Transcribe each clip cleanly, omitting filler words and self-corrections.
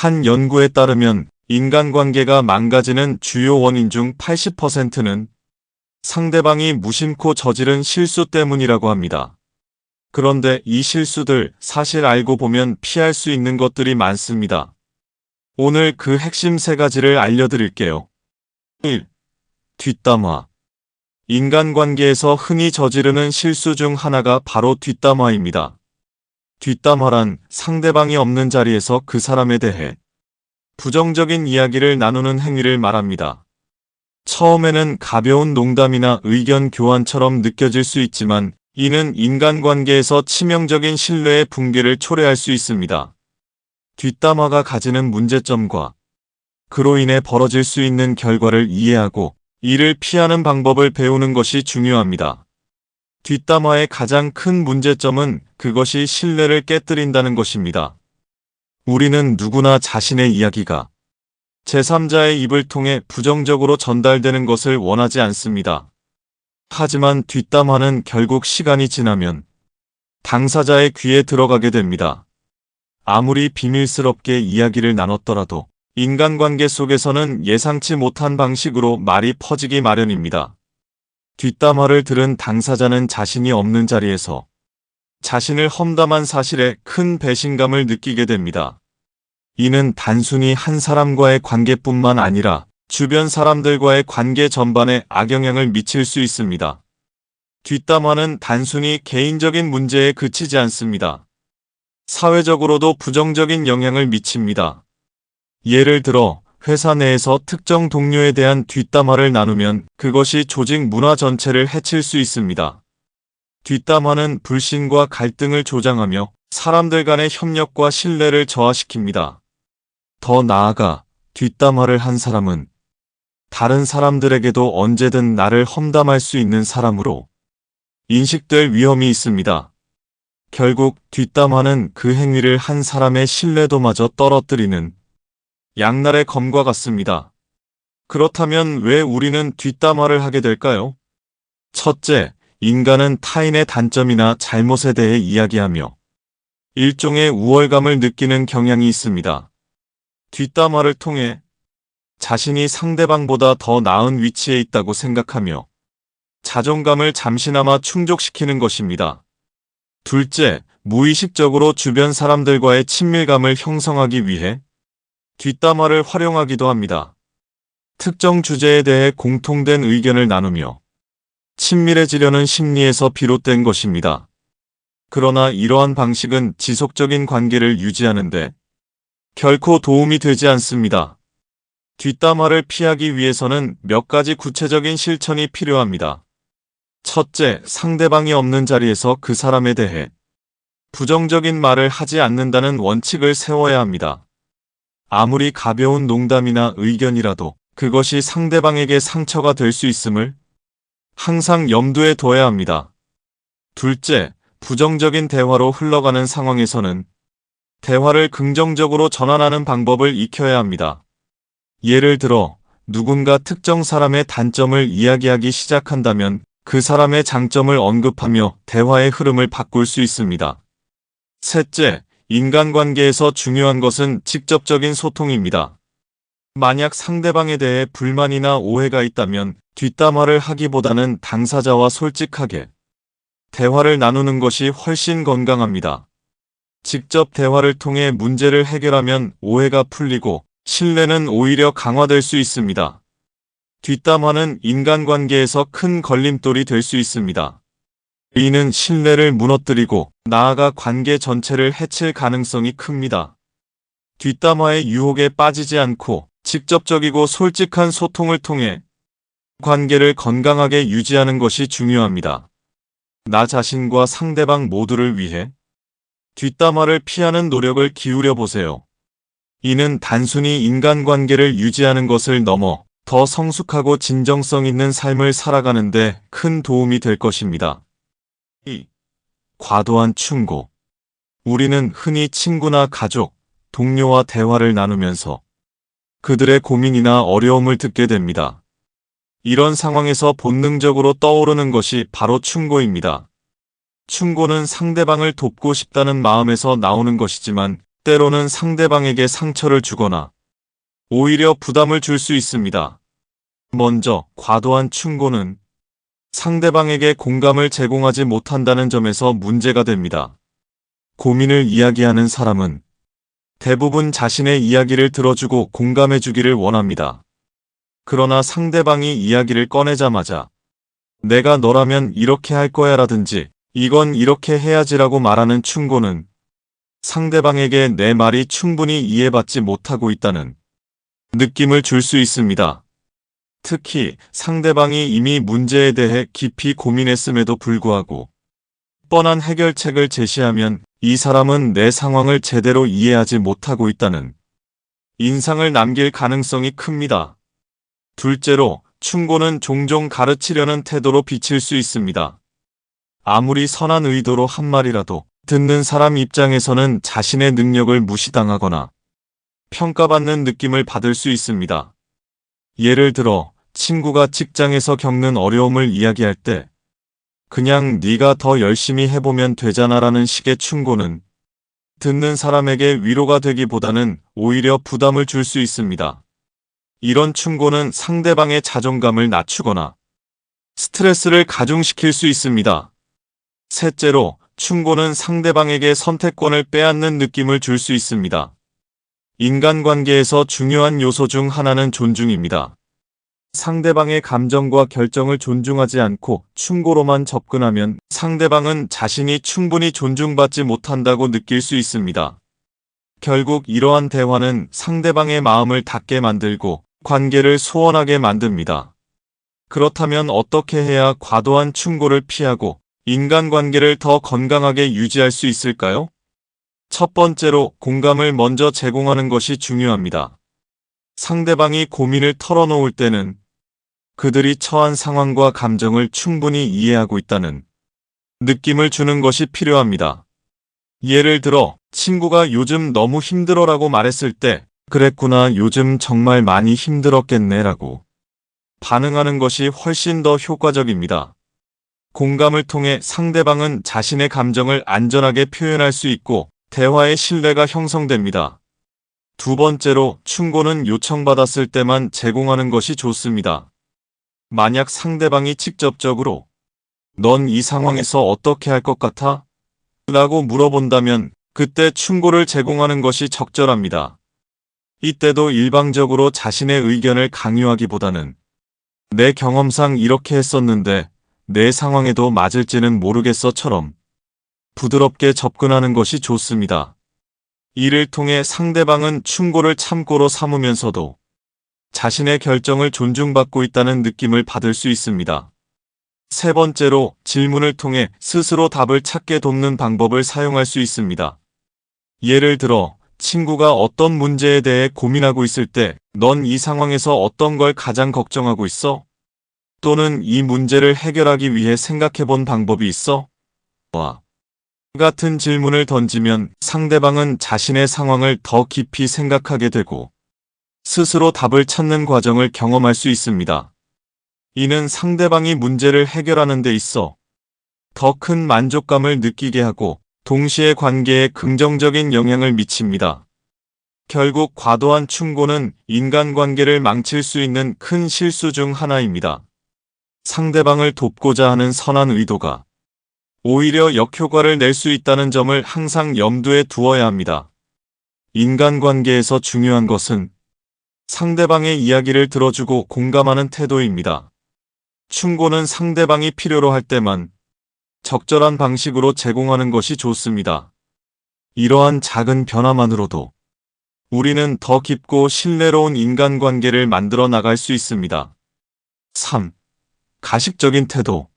한 연구에 따르면 인간관계가 망가지는 주요 원인 중 80%는 상대방이 무심코 저지른 실수 때문이라고 합니다. 그런데 이 실수들 사실 알고 보면 피할 수 있는 것들이 많습니다. 오늘 그 핵심 3가지를 알려드릴게요. 1. 뒷담화. 인간관계에서 흔히 저지르는 실수 중 하나가 바로 뒷담화입니다. 뒷담화란 상대방이 없는 자리에서 그 사람에 대해 부정적인 이야기를 나누는 행위를 말합니다. 처음에는 가벼운 농담이나 의견 교환처럼 느껴질 수 있지만 이는 인간관계에서 치명적인 신뢰의 붕괴를 초래할 수 있습니다. 뒷담화가 가지는 문제점과 그로 인해 벌어질 수 있는 결과를 이해하고 이를 피하는 방법을 배우는 것이 중요합니다. 뒷담화의 가장 큰 문제점은 그것이 신뢰를 깨뜨린다는 것입니다. 우리는 누구나 자신의 이야기가 제3자의 입을 통해 부정적으로 전달되는 것을 원하지 않습니다. 하지만 뒷담화는 결국 시간이 지나면 당사자의 귀에 들어가게 됩니다. 아무리 비밀스럽게 이야기를 나눴더라도 인간관계 속에서는 예상치 못한 방식으로 말이 퍼지기 마련입니다. 뒷담화를 들은 당사자는 자신이 없는 자리에서 자신을 험담한 사실에 큰 배신감을 느끼게 됩니다. 이는 단순히 한 사람과의 관계뿐만 아니라 주변 사람들과의 관계 전반에 악영향을 미칠 수 있습니다. 뒷담화는 단순히 개인적인 문제에 그치지 않습니다. 사회적으로도 부정적인 영향을 미칩니다. 예를 들어 회사 내에서 특정 동료에 대한 뒷담화를 나누면 그것이 조직 문화 전체를 해칠 수 있습니다. 뒷담화는 불신과 갈등을 조장하며 사람들 간의 협력과 신뢰를 저하시킵니다. 더 나아가 뒷담화를 한 사람은 다른 사람들에게도 언제든 나를 험담할 수 있는 사람으로 인식될 위험이 있습니다. 결국 뒷담화는 그 행위를 한 사람의 신뢰도마저 떨어뜨리는 양날의 검과 같습니다. 그렇다면 왜 우리는 뒷담화를 하게 될까요? 첫째, 인간은 타인의 단점이나 잘못에 대해 이야기하며 일종의 우월감을 느끼는 경향이 있습니다. 뒷담화를 통해 자신이 상대방보다 더 나은 위치에 있다고 생각하며 자존감을 잠시나마 충족시키는 것입니다. 둘째, 무의식적으로 주변 사람들과의 친밀감을 형성하기 위해 뒷담화를 활용하기도 합니다. 특정 주제에 대해 공통된 의견을 나누며 친밀해지려는 심리에서 비롯된 것입니다. 그러나 이러한 방식은 지속적인 관계를 유지하는데 결코 도움이 되지 않습니다. 뒷담화를 피하기 위해서는 몇 가지 구체적인 실천이 필요합니다. 첫째, 상대방이 없는 자리에서 그 사람에 대해 부정적인 말을 하지 않는다는 원칙을 세워야 합니다. 아무리 가벼운 농담이나 의견이라도 그것이 상대방에게 상처가 될 수 있음을 항상 염두에 둬야 합니다. 둘째, 부정적인 대화로 흘러가는 상황에서는 대화를 긍정적으로 전환하는 방법을 익혀야 합니다. 예를 들어 누군가 특정 사람의 단점을 이야기하기 시작한다면 그 사람의 장점을 언급하며 대화의 흐름을 바꿀 수 있습니다. 셋째, 인간관계에서 중요한 것은 직접적인 소통입니다. 만약 상대방에 대해 불만이나 오해가 있다면 뒷담화를 하기보다는 당사자와 솔직하게 대화를 나누는 것이 훨씬 건강합니다. 직접 대화를 통해 문제를 해결하면 오해가 풀리고 신뢰는 오히려 강화될 수 있습니다. 뒷담화는 인간관계에서 큰 걸림돌이 될 수 있습니다. 이는 신뢰를 무너뜨리고 나아가 관계 전체를 해칠 가능성이 큽니다. 뒷담화의 유혹에 빠지지 않고 직접적이고 솔직한 소통을 통해 관계를 건강하게 유지하는 것이 중요합니다. 나 자신과 상대방 모두를 위해 뒷담화를 피하는 노력을 기울여 보세요. 이는 단순히 인간관계를 유지하는 것을 넘어 더 성숙하고 진정성 있는 삶을 살아가는 데 큰 도움이 될 것입니다. 2. 과도한 충고. 우리는 흔히 친구나 가족, 동료와 대화를 나누면서 그들의 고민이나 어려움을 듣게 됩니다. 이런 상황에서 본능적으로 떠오르는 것이 바로 충고입니다. 충고는 상대방을 돕고 싶다는 마음에서 나오는 것이지만 때로는 상대방에게 상처를 주거나 오히려 부담을 줄 수 있습니다. 먼저, 과도한 충고는 상대방에게 공감을 제공하지 못한다는 점에서 문제가 됩니다. 고민을 이야기하는 사람은 대부분 자신의 이야기를 들어주고 공감해주기를 원합니다. 그러나 상대방이 이야기를 꺼내자마자 내가 너라면 이렇게 할 거야 라든지 이건 이렇게 해야지라고 말하는 충고는 상대방에게 내 말이 충분히 이해받지 못하고 있다는 느낌을 줄 수 있습니다. 특히 상대방이 이미 문제에 대해 깊이 고민했음에도 불구하고 뻔한 해결책을 제시하면 이 사람은 내 상황을 제대로 이해하지 못하고 있다는 인상을 남길 가능성이 큽니다. 둘째로, 충고는 종종 가르치려는 태도로 비칠 수 있습니다. 아무리 선한 의도로 한 말이라도 듣는 사람 입장에서는 자신의 능력을 무시당하거나 평가받는 느낌을 받을 수 있습니다. 예를 들어 친구가 직장에서 겪는 어려움을 이야기할 때 그냥 네가 더 열심히 해보면 되잖아라는 식의 충고는 듣는 사람에게 위로가 되기보다는 오히려 부담을 줄 수 있습니다. 이런 충고는 상대방의 자존감을 낮추거나 스트레스를 가중시킬 수 있습니다. 셋째로, 충고는 상대방에게 선택권을 빼앗는 느낌을 줄 수 있습니다. 인간관계에서 중요한 요소 중 하나는 존중입니다. 상대방의 감정과 결정을 존중하지 않고 충고로만 접근하면 상대방은 자신이 충분히 존중받지 못한다고 느낄 수 있습니다. 결국 이러한 대화는 상대방의 마음을 닫게 만들고 관계를 소원하게 만듭니다. 그렇다면 어떻게 해야 과도한 충고를 피하고 인간관계를 더 건강하게 유지할 수 있을까요? 첫 번째로, 공감을 먼저 제공하는 것이 중요합니다. 상대방이 고민을 털어놓을 때는 그들이 처한 상황과 감정을 충분히 이해하고 있다는 느낌을 주는 것이 필요합니다. 예를 들어, 친구가 요즘 너무 힘들어라고 말했을 때, 그랬구나, 요즘 정말 많이 힘들었겠네 라고 반응하는 것이 훨씬 더 효과적입니다. 공감을 통해 상대방은 자신의 감정을 안전하게 표현할 수 있고 대화의 신뢰가 형성됩니다. 두 번째로, 충고는 요청받았을 때만 제공하는 것이 좋습니다. 만약 상대방이 직접적으로 넌 이 상황에서 어떻게 할 것 같아? 라고 물어본다면 그때 충고를 제공하는 것이 적절합니다. 이때도 일방적으로 자신의 의견을 강요하기보다는 내 경험상 이렇게 했었는데 내 상황에도 맞을지는 모르겠어처럼 부드럽게 접근하는 것이 좋습니다. 이를 통해 상대방은 충고를 참고로 삼으면서도 자신의 결정을 존중받고 있다는 느낌을 받을 수 있습니다. 세 번째로, 질문을 통해 스스로 답을 찾게 돕는 방법을 사용할 수 있습니다. 예를 들어, 친구가 어떤 문제에 대해 고민하고 있을 때, 넌 이 상황에서 어떤 걸 가장 걱정하고 있어? 또는 이 문제를 해결하기 위해 생각해 본 방법이 있어? 와. 같은 질문을 던지면 상대방은 자신의 상황을 더 깊이 생각하게 되고 스스로 답을 찾는 과정을 경험할 수 있습니다. 이는 상대방이 문제를 해결하는 데 있어 더 큰 만족감을 느끼게 하고 동시에 관계에 긍정적인 영향을 미칩니다. 결국 과도한 충고는 인간관계를 망칠 수 있는 큰 실수 중 하나입니다. 상대방을 돕고자 하는 선한 의도가 오히려 역효과를 낼 수 있다는 점을 항상 염두에 두어야 합니다. 인간관계에서 중요한 것은 상대방의 이야기를 들어주고 공감하는 태도입니다. 충고는 상대방이 필요로 할 때만 적절한 방식으로 제공하는 것이 좋습니다. 이러한 작은 변화만으로도 우리는 더 깊고 신뢰로운 인간관계를 만들어 나갈 수 있습니다. 3. 가식적인 태도.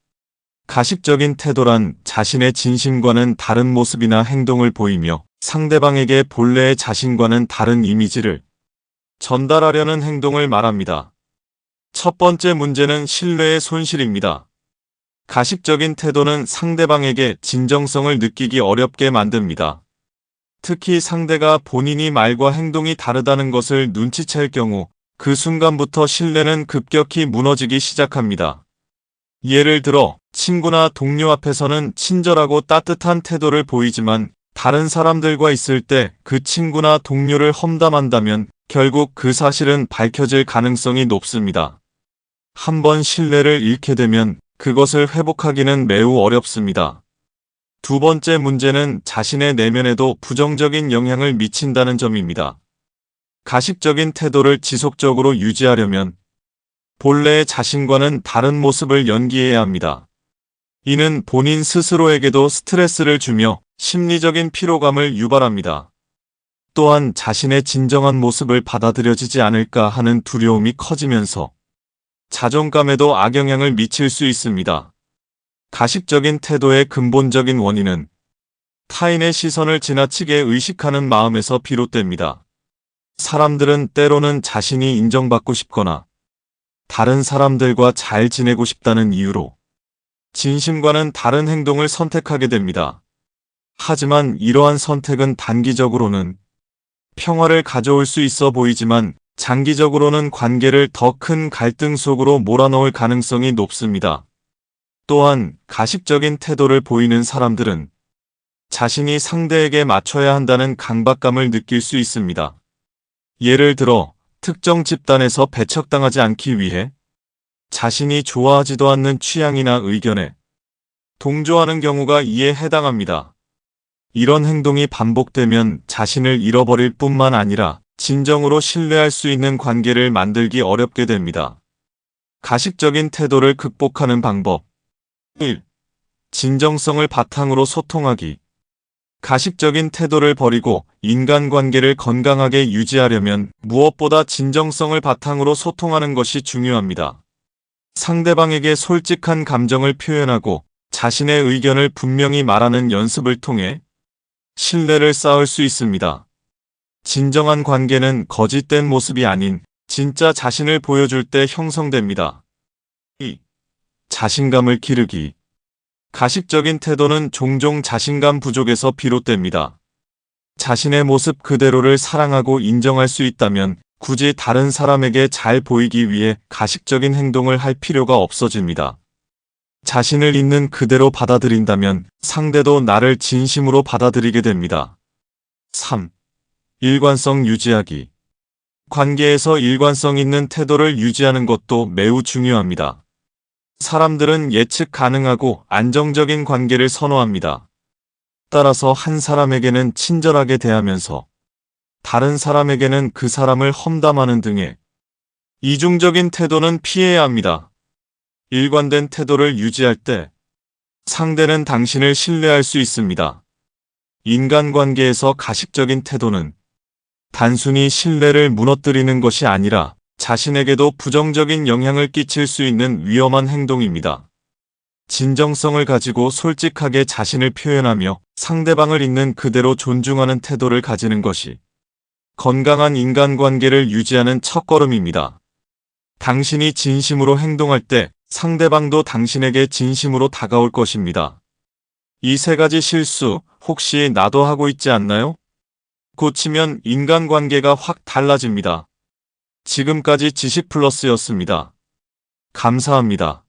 가식적인 태도란 자신의 진심과는 다른 모습이나 행동을 보이며 상대방에게 본래의 자신과는 다른 이미지를 전달하려는 행동을 말합니다. 첫 번째 문제는 신뢰의 손실입니다. 가식적인 태도는 상대방에게 진정성을 느끼기 어렵게 만듭니다. 특히 상대가 본인이 말과 행동이 다르다는 것을 눈치챌 경우 그 순간부터 신뢰는 급격히 무너지기 시작합니다. 예를 들어 친구나 동료 앞에서는 친절하고 따뜻한 태도를 보이지만 다른 사람들과 있을 때 그 친구나 동료를 험담한다면 결국 그 사실은 밝혀질 가능성이 높습니다. 한번 신뢰를 잃게 되면 그것을 회복하기는 매우 어렵습니다. 두 번째 문제는 자신의 내면에도 부정적인 영향을 미친다는 점입니다. 가식적인 태도를 지속적으로 유지하려면 본래의 자신과는 다른 모습을 연기해야 합니다. 이는 본인 스스로에게도 스트레스를 주며 심리적인 피로감을 유발합니다. 또한 자신의 진정한 모습을 받아들여지지 않을까 하는 두려움이 커지면서 자존감에도 악영향을 미칠 수 있습니다. 가식적인 태도의 근본적인 원인은 타인의 시선을 지나치게 의식하는 마음에서 비롯됩니다. 사람들은 때로는 자신이 인정받고 싶거나 다른 사람들과 잘 지내고 싶다는 이유로 진심과는 다른 행동을 선택하게 됩니다. 하지만 이러한 선택은 단기적으로는 평화를 가져올 수 있어 보이지만 장기적으로는 관계를 더 큰 갈등 속으로 몰아넣을 가능성이 높습니다. 또한 가식적인 태도를 보이는 사람들은 자신이 상대에게 맞춰야 한다는 강박감을 느낄 수 있습니다. 예를 들어 특정 집단에서 배척당하지 않기 위해 자신이 좋아하지도 않는 취향이나 의견에 동조하는 경우가 이에 해당합니다. 이런 행동이 반복되면 자신을 잃어버릴 뿐만 아니라 진정으로 신뢰할 수 있는 관계를 만들기 어렵게 됩니다. 가식적인 태도를 극복하는 방법 1. 진정성을 바탕으로 소통하기. 가식적인 태도를 버리고 인간관계를 건강하게 유지하려면 무엇보다 진정성을 바탕으로 소통하는 것이 중요합니다. 상대방에게 솔직한 감정을 표현하고 자신의 의견을 분명히 말하는 연습을 통해 신뢰를 쌓을 수 있습니다. 진정한 관계는 거짓된 모습이 아닌 진짜 자신을 보여줄 때 형성됩니다. 2. 자신감을 기르기. 가식적인 태도는 종종 자신감 부족에서 비롯됩니다. 자신의 모습 그대로를 사랑하고 인정할 수 있다면 굳이 다른 사람에게 잘 보이기 위해 가식적인 행동을 할 필요가 없어집니다. 자신을 있는 그대로 받아들인다면 상대도 나를 진심으로 받아들이게 됩니다. 3. 일관성 유지하기. 관계에서 일관성 있는 태도를 유지하는 것도 매우 중요합니다. 사람들은 예측 가능하고 안정적인 관계를 선호합니다. 따라서 한 사람에게는 친절하게 대하면서 다른 사람에게는 그 사람을 험담하는 등의 이중적인 태도는 피해야 합니다. 일관된 태도를 유지할 때 상대는 당신을 신뢰할 수 있습니다. 인간관계에서 가식적인 태도는 단순히 신뢰를 무너뜨리는 것이 아니라 자신에게도 부정적인 영향을 끼칠 수 있는 위험한 행동입니다. 진정성을 가지고 솔직하게 자신을 표현하며 상대방을 있는 그대로 존중하는 태도를 가지는 것이 건강한 인간관계를 유지하는 첫걸음입니다. 당신이 진심으로 행동할 때 상대방도 당신에게 진심으로 다가올 것입니다. 이 세 가지 실수 혹시 나도 하고 있지 않나요? 고치면 인간관계가 확 달라집니다. 지금까지 지식플러스였습니다. 감사합니다.